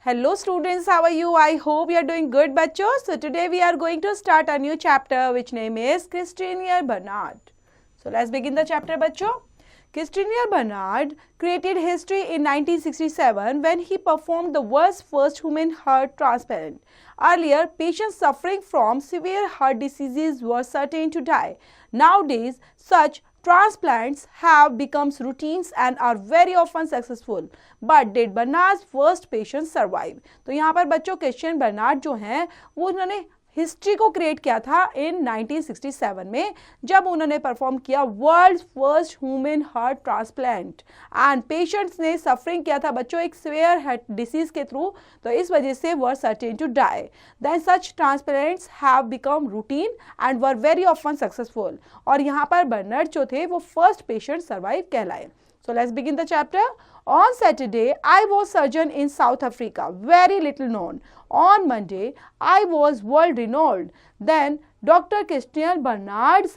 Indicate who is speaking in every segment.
Speaker 1: Hello students, how are you? I hope you are doing good, bachcho. So today we are going to start a new chapter which name is Christiane Barnard. So let's begin the chapter, bachcho. Christiane Barnard created history in 1967 when he performed the world's first human heart transplant. Earlier, patients suffering from severe heart diseases were certain to die. Nowadays, such transplants have become routines and are very often successful. But did Barnard's first patient survive? तो यहाँ पर बच्चों Christian Bernard जो हैं वो उन्होंने history को create किया था इन 1967 में जब उन्होंने परफॉर्म किया world first human heart transplant and patients ने सफरिंग किया था बच्चों एक सीवियर हार्ट डिसीज के थ्रू, तो इस वजह से were certain to die. Then such transplants have become routine and were very often successful. और यहाँ पर बर्नार्ड जो थे वो फर्स्ट पेशेंट सर्वाइव कहलाए. So let's begin the chapter. On Saturday, I was surgeon in South Africa, very little known. On Monday, I was world renowned. Then Dr. Christiane Barnard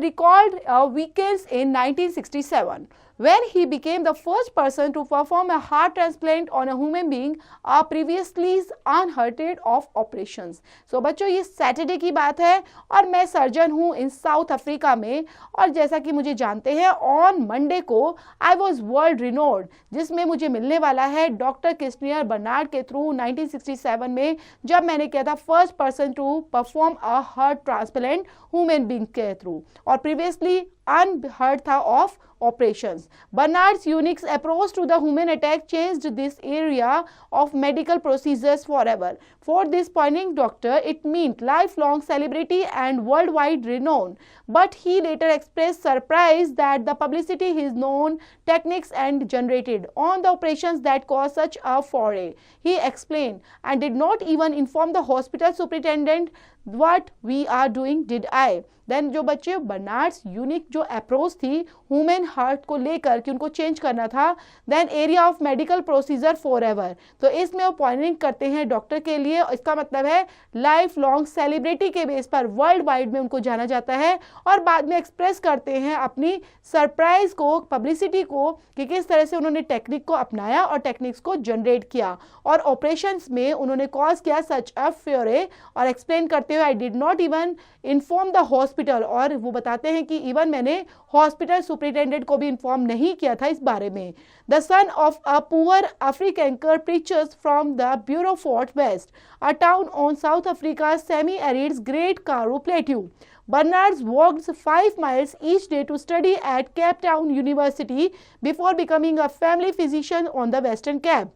Speaker 1: recalled weekends in 1967 when he became the first person to perform a heart transplant on a human being, previously unheard of operations. So बच्चों ये Saturday की बात है और मैं surgeon हूँ इन south Africa में, और जैसा कि मुझे जानते हैं ऑन मंडे को आई वॉज वर्ल्ड रिनोड जिसमें मुझे मिलने वाला है डॉक्टर क्रिस्टियन बर्नार्ड के थ्रू 1967 में जब मैंने किया था first person to perform a heart transplant human being के थ्रू, और प्रीवियसली unheard था of operations. Barnard's unique approach to the human attack changed this area of medical procedures forever. For this poignant doctor, it meant lifelong celebrity and worldwide renown. But he later expressed surprise that the publicity his known techniques and generated on the operations that caused such a foray. He explained and did not even inform the hospital superintendent what we are doing did I. Then जो बच्चे Barnard's unique जो approach थी human heart को लेकर कि उनको change करना था, then area of medical procedure forever, तो इसमें वो पॉइंटिंग करते हैं डॉक्टर के लिए. इसका मतलब है लाइफ लॉन्ग सेलिब्रिटी के बेस पर वर्ल्ड वाइड में उनको जाना जाता है, और बाद में एक्सप्रेस करते हैं अपनी सरप्राइज को, पब्लिसिटी को, कि किस तरह से उन्होंने टेक्निक को अपनाया और टेक्निक्स को जनरेट किया और ऑपरेशंस में उन्होंने कॉज किया सच अ फ्योरे. और एक्सप्लेन करते हुए I did not even inform the hospital, और वो बताते हैं कि इवन मैंने हॉस्पिटल सुपरिटेंडेंट को भी इन्फॉर्म नहीं किया था इस बारे में. The son of a poor African preachers from the Beaufort west, a town on South Africa semi arids great Karoo plateau. Barnard walked 5 miles each day to study at Cape Town University before becoming a family physician on the Western Cape.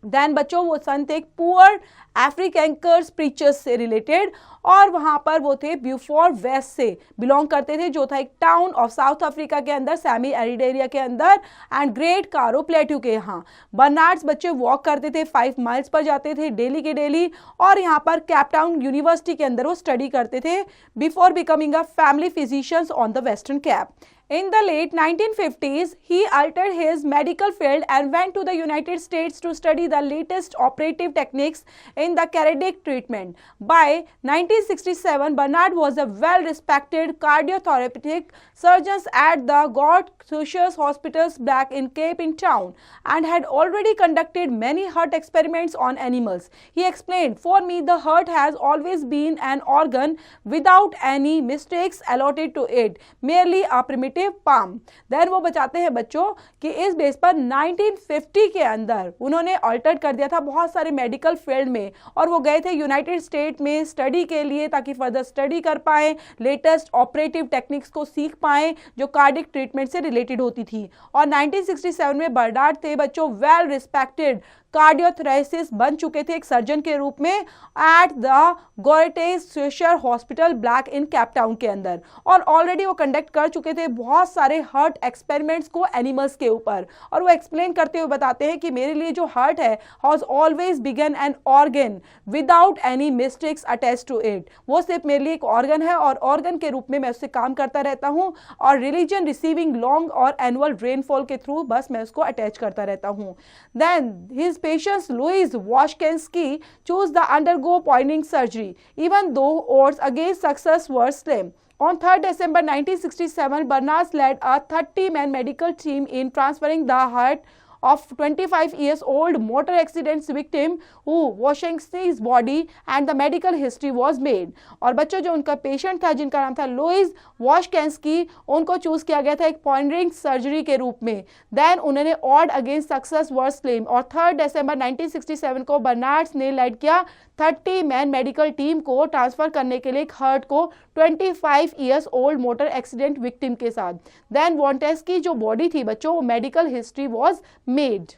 Speaker 1: Then बच्चों वो संत एक poor African preachers से related, और वहाँ पर वो थे ब्यूफोर वेस्ट से बिलोंग करते थे जो था एक टाउन ऑफ साउथ अफ्रीका के अंदर सेमी एरिड एरिया के अंदर एंड ग्रेट कारो प्लेट्यू के यहाँ. बर्नार्ड्स बच्चे वॉक करते थे, 5 माइल्स पर जाते थे डेली के डेली, और यहाँ पर कैप टाउन यूनिवर्सिटी के अंदर वो स्टडी करते थे before becoming a family physicians on the western cap. In the late 1950s, he altered his medical field and went to the United States to study the latest operative techniques in the cardiac treatment. By 1967, Barnard was a well-respected cardiothoracic surgeon at the Gort Suchers Hospitals back in Cape Town and had already conducted many heart experiments on animals. He explained, "For me, the heart has always been an organ without any mistakes allotted to it, merely a primitive palm." Then वो बताते हैं बच्चों कि इस base पर 1950 के अंदर उन्होंने अल्टर कर दिया था बहुत सारे मेडिकल फील्ड में, और वो गए थे यूनाइटेड स्टेट में स्टडी के लिए ताकि फर्दर स्टडी कर पाएं, लेटेस्ट ऑपरेटिव टेक्निक्स को सीख पाएं जो कार्डिक ट्रीटमेंट से रिलेटेड होती थी. और 1967 में बर्नार्ड थे बच्चों वेल रिस्पेक्टेड कार्डियोथोरेसिस बन चुके थे एक सर्जन के रूप में at the Groote Schuur hospital black in Cape Town के अंदर, और ऑलरेडी वो कंडक्ट कर चुके थे बहुत सारे हार्ट एक्सपेरिमेंट्स को एनिमल्स के ऊपर. और वो एक्सप्लेन करते हुए बताते हैं कि मेरे लिए जो हार्ट है has always began an organ without any mistakes attach to it. वो सिर्फ मेरे लिए एक ऑर्गन है और ऑर्गन के रूप में मैं उससे काम करता रहता हूँ, और रिलीजन रिसीविंग लॉन्ग और एनुअल रेनफॉल के थ्रू बस मैं उसको अटैच करता रहता हूँ. Then his patients Louis Washkansky chose to undergo poignant surgery, even though odds against success were slim. On 3rd December 1967, Barnard led a 30-man medical team in transferring the heart of 25 years old motor accident victim who Washington's body and the medical history was made. और बच्चों जो उनका patient था जिनका नाम था Louis वॉशकेंस्की, उनको choose किया गया था एक पॉइंटरिंग सर्जरी के रूप में. देन उन्होंने odd against success worse claim और 3 दिसंबर 1967 को बर्नार्ड्स ने लीड किया 30 मैन मेडिकल टीम को ट्रांसफर करने के लिए एक हर्ट को 25 years old motor accident victim के साथ. देन वॉन्टेस की जो बॉडी थी बच्चों, medical history was made.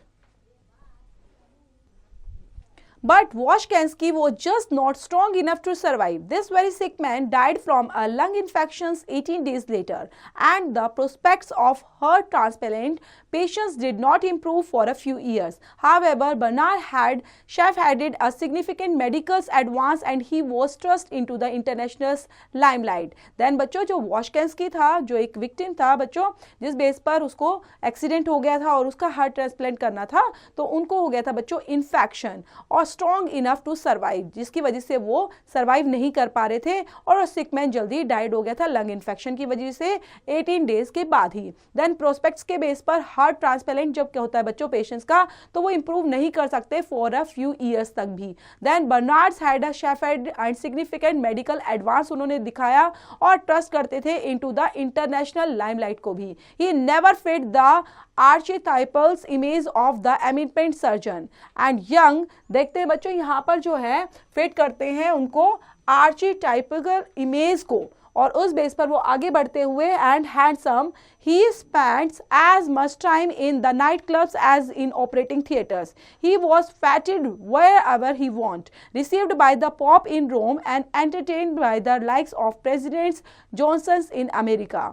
Speaker 1: But Washkansky was just not strong enough to survive. This very sick man died from a lung infection 18 days later, and the prospects of heart transplant patients did not improve for a few years. However, Bernard had shepherded a significant medical advance and he was thrust into the international limelight. Then बच्चों जो Washkansky था, जो एक victim था बच्चों, जिस base पर उसको एक्सीडेंट हो गया था और उसका हार्ट ट्रांसप्लांट करना था, तो उनको हो गया था बच्चों इन्फेक्शन और स्ट्रॉन्ग इनफ टू सर्वाइव, जिसकी वजह से वो सर्वाइव नहीं कर पा रहे थे और सिक मैन जल्दी डाइड हो गया था लंग इन्फेक्शन की वजह से 18 डेज के बाद ही. देन प्रोस्पेक्ट्स के बेस पर हार्ट ट्रांसप्लांट जब क्या होता है बच्चों पेशेंट्स का, तो वो इंप्रूव नहीं कर सकते फॉर अ फ्यू ईयर्स तक भी. Then Barnard's had a shepherd and significant medical advance उन्होंने दिखाया और ट्रस्ट करते थे इनटू द इंटरनेशनल लाइमलाइट को भी. He never fit the archetypals image of the eminent surgeon and young. देखते हैं बच्चों यहाँ पर जो है फिट करते हैं उनको आर्चीटाइपिकल इमेज को और उस बेस पर वो आगे बढ़ते हुए and handsome. He spends as much time in the nightclubs as in operating theaters. He was feted wherever he want, received by the Pope in Rome and entertained by the likes of Presidents Johnson in America.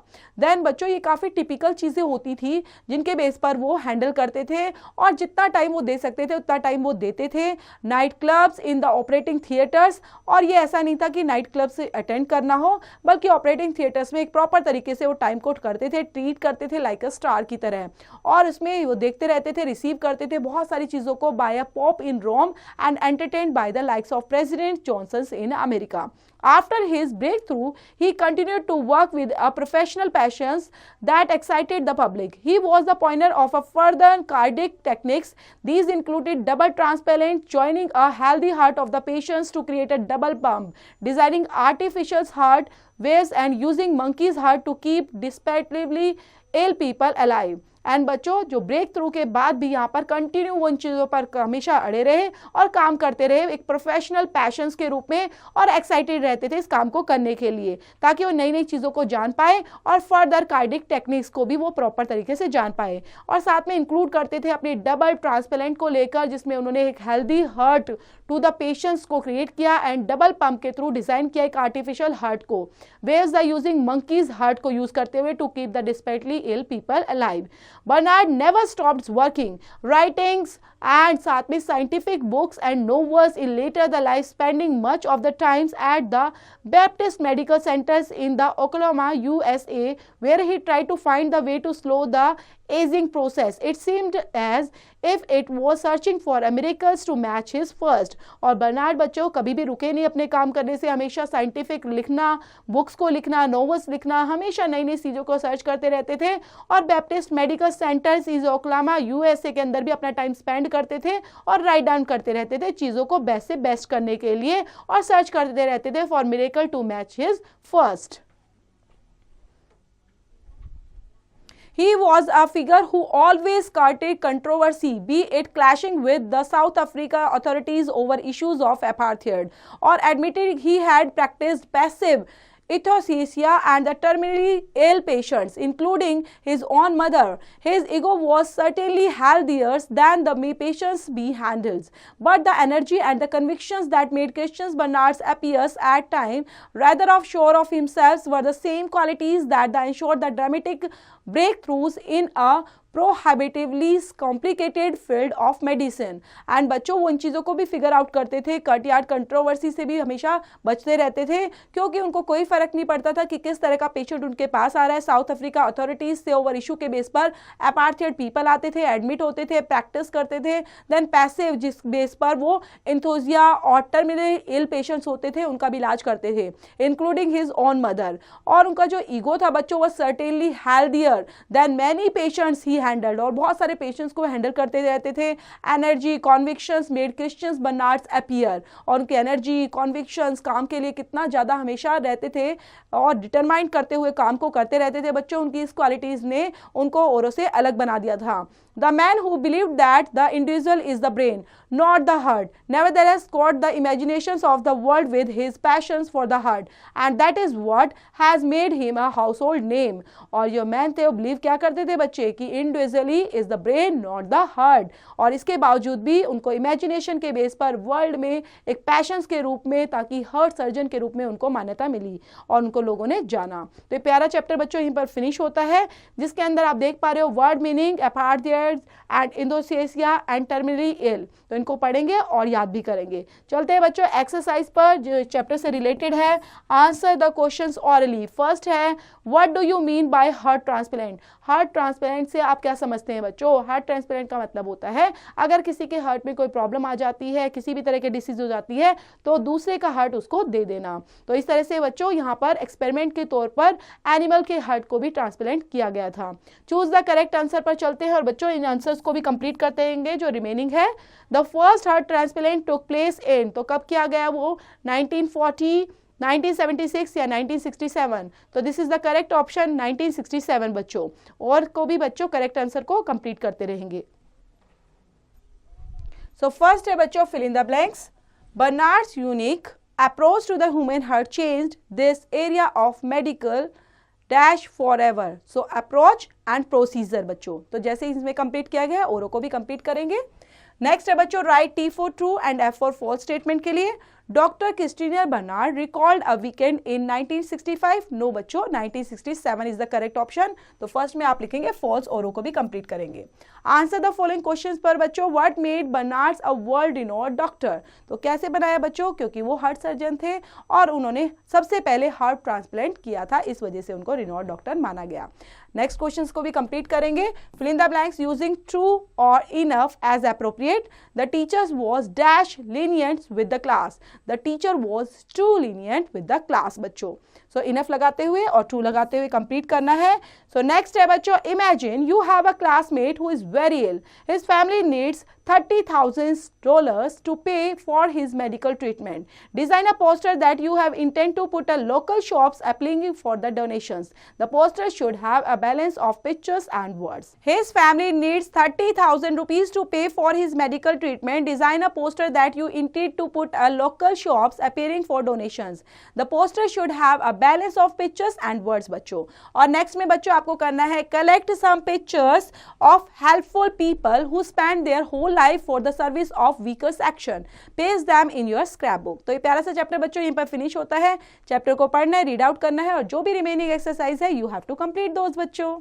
Speaker 1: Then बच्चों ये काफ़ी typical चीज़ें होती थी जिनके base पर वो handle करते थे और जितना टाइम वो दे सकते थे उतना टाइम वो देते थे. Night clubs in the operating theatres, और ये ऐसा नहीं था कि नाइट क्लब से अटेंड करना हो, बल्कि ऑपरेटिंग थिएटर्स में एक प्रॉपर तरीके से वो टाइम कोट करते थे, ट्रीट करते थे लाइक अ स्टार की तरह, और उसमें वो देखते रहते थे, रिसीव करते थे बहुत सारी चीज़ों को by a pope in Rome and entertained by the likes of president Johnson in America. After his breakthrough, he continued to work with a professional passion that excited the public. He was the pioneer of a further cardiac techniques. These included double transplant, joining a healthy heart of the patients to create a double pump, designing artificial heart waves and using monkey's heart to keep desperately ill people alive. And बच्चों जो break through के बाद भी यहाँ पर continue उन चीज़ों पर हमेशा अड़े रहे और काम करते रहे एक प्रोफेशनल पैशंस के रूप में, और एक्साइटेड रहते थे इस काम को करने के लिए ताकि वो नई नई चीज़ों को जान पाए और फर्दर कार्डिक टेक्निक्स को भी वो प्रॉपर तरीके से जान पाए. और साथ में इंक्लूड करते थे अपने डबल ट्रांसप्लांट को लेकर, जिसमें उन्होंने एक healthy heart to the patients को क्रिएट किया एंड डबल पंप के थ्रू डिजाइन किया एक आर्टिफिशियल हार्ट को, waves the using monkeys heart को यूज करते हुए to keep the desperately ill people alive. Bernard never stopped working, writings and साथ में scientific books and novels in later the life, spending much of the times at the Baptist Medical Centers in the Oklahoma, USA, where he tried to find the way to slow the aging process. It seemed as if it was searching for miracles to match his first. और Bernard बच्चों कभी भी रुके नहीं अपने काम करने से, हमेशा साइंटिफिक लिखना, बुक्स को लिखना, नोवेल्स लिखना, हमेशा नई नई चीज़ों को सर्च करते रहते थे और Baptist medical centers is Oklahoma USA के अंदर भी अपना टाइम स्पेंड करते थे और राइट डाउन करते रहते थे चीज़ों को बेस्ट से बेस्ट करने के लिए और सर्च करते रहते थे for miracle to match his first. He was a figure who always courted controversy, be it clashing with the South Africa authorities over issues of apartheid, or admitted he had practiced passive euthanasia and the terminally ill patients, including his own mother. His ego was certainly healthier than the patients be handles, but the energy and the convictions that made Christian Bernard appears at times rather of sure of himself were the same qualities that ensured the dramatic breakthroughs in a prohibitively complicated field of medicine. And बच्चों वो उन चीज़ों को भी figure out करते थे, कटयार्ड controversy से भी हमेशा बचते रहते थे क्योंकि उनको कोई फर्क नहीं पड़ता था कि किस तरह का पेशेंट उनके पास आ रहा है. साउथ अफ्रीका अथॉरिटीज से ओवर इशू के बेस पर अपार्थाइड पीपल आते थे, एडमिट होते थे, प्रैक्टिस करते थे. देन पैसिव जिस बेस पर वो इंथोजिया और टर्मिनली इल पेशेंट्स होते थे उनका भी इलाज करते थे, इंक्लूडिंग हिज ओन मदर. और उनका जो ईगो था बच्चों वो certainly healthier than many patients he handled, और बहुत सारे पेशेंट्स को हैंडल करते रहते थे। Energy convictions made Christian Barnard appear, और उनकी एनर्जी कॉन्विक्शंस काम के लिए कितना ज़्यादा हमेशा रहते थे और डिटरमाइन करते हुए काम को करते रहते थे बच्चों। उनकी इस क्वालिटीज़ ने उनको औरों से अलग बना दिया था। The man who believed that the individual is the brain, not the heart, nevertheless caught the imaginations of the world with his passions for the heart, and that is what has made him a household name. और जो man थे वो believe क्या करते थे बच्चे कि individually is the brain not the heart, और इसके बावजूद भी उनको इमेजिनेशन के बेस पर वर्ल्ड में एक पैशंस के रूप में, ताकि हार्ट सर्जन के रूप में उनको मान्यता मिली और उनको लोगों ने जाना। तो ये प्यारा चैप्टर बच्चों यहीं पर फिनिश होता है, जिसके अंदर आप देख पा रहे हो वर्ड मीनिंग, अपार्ट एंड इंडोसिया एंड टर्मिनली इल। तो इनको पढ़ेंगे और याद भी करेंगे। चलते हैं बच्चों एक्सरसाइज पर जो चैप्टर से रिलेटेड है। Answer the questions orally. First है what do you mean by heart transplant. Heart transplant से आप क्या समझते हैं बच्चों? हार्ट ट्रांसप्लांट का मतलब होता है अगर किसी के हार्ट में कोई प्रॉब्लम आ जाती है, किसी भी तरह की डिसीज हो जाती है, तो दूसरे का हार्ट उसको दे देना। तो इस तरह से बच्चों यहाँ पर एक्सपेरिमेंट के तौर पर एनिमल के हार्ट को भी ट्रांसप्लांट किया गया था। चूज द करेक्ट आंसर पर चलते हैं और बच्चों इन आंसर्स को भी कंप्लीट करते रहेंगे जो रिमेनिंग है। The first heart transplant took place in, तो कब किया गया वो? 1940, 1976 या 1967। तो this is the correct option 1967 बच्चों। और को भी बच्चों करेक्ट आंसर को कंप्लीट करते रहेंगे। सो फर्स्ट है बच्चों fill in the blanks. Barnard's unique approach to the human heart changed this area of medical dash forever. So approach and procedure बच्चों, तो जैसे इसमें कंप्लीट किया गया औरों को भी कंप्लीट करेंगे। नेक्स्ट है बच्चों write T for true and F for false statement के लिए। Doctor Christiaan Barnard recalled a weekend in 1965। No बच्चों 1967 इज द करेक्ट ऑप्शन। तो फर्स्ट में आप लिखेंगे फॉल्स, औरों को भी कंप्लीट करेंगे। आंसर द फॉलोइंग क्वेश्चंस पर बच्चों। What made Barnard a world renowned doctor. तो कैसे बनाया बच्चों? क्योंकि वो हार्ट सर्जन थे और उन्होंने सबसे पहले हार्ट ट्रांसप्लांट किया था, इस वजह से उनको रिनोन्ड डॉक्टर माना गया। नेक्स्ट क्वेश्चंस को भी कंप्लीट करेंगे। Fill in the blanks using too और enough as appropriate. The teachers was dash lenient with the class. The teacher was too lenient with the class बच्चों। सो इनफ लगाते हुए और ट्रू लगाते हुए कंप्लीट करना है। सो नेक्स्ट है बच्चों imagine you have a classmate who is very ill. His family needs $30,000 to pay for his medical treatment. Design a poster that you have intent to put a local shops appealing for the donations. The poster should have a balance of pictures and words. His family needs 30,000 rupees to pay for his medical treatment. Design a poster that you intend to put a local shops appearing for donations. The poster should have a balance of pictures and words बच्चों। और next में बच्चों आपको करना है collect some pictures of helpful people who spend their whole life for the service of weaker section. Paste them in your scrapbook. तो ये प्यारा सा चैप्टर बच्चों यहीं पर फिनिश होता है। चैप्टर को पढ़ना है, रीड आउट करना है और जो भी रिमेनिंग एक्सरसाइज है you have to complete those बच्चों।